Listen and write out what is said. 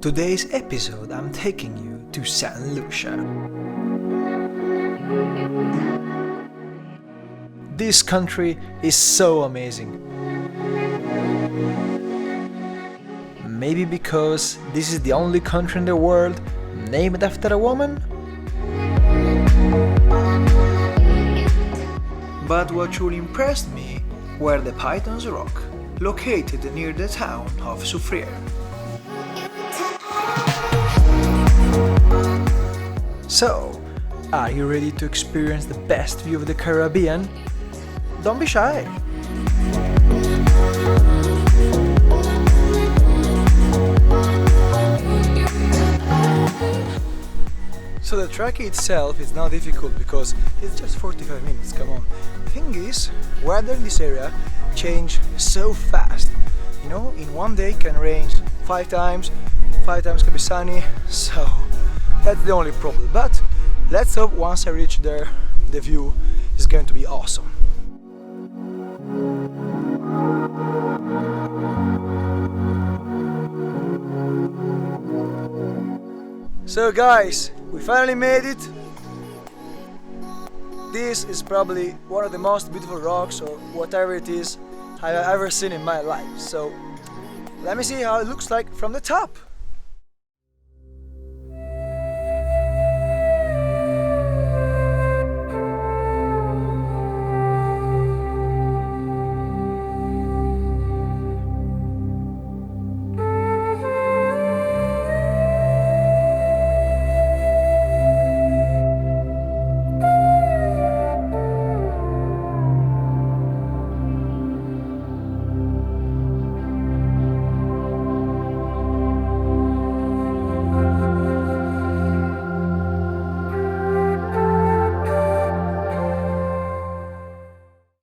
Today's episode I'm taking you to St. Lucia. This country is so amazing. Maybe because this is the only country in the world named after a woman? But what truly impressed me were the Piton's Rock, located near the town of Soufrière. So, are you ready to experience the best view of the Caribbean? Don't be shy! So the trek itself is not difficult because it's just 45 minutes, come on. The thing is, weather in this area change so fast. You know, in one day can rain 5 times can be sunny, so that's the only problem. But let's hope once I reach there, the view is going to be awesome. So guys, we finally made it. This is probably one of the most beautiful rocks or whatever it is I've ever seen in my life. So let me see how it looks like from the top.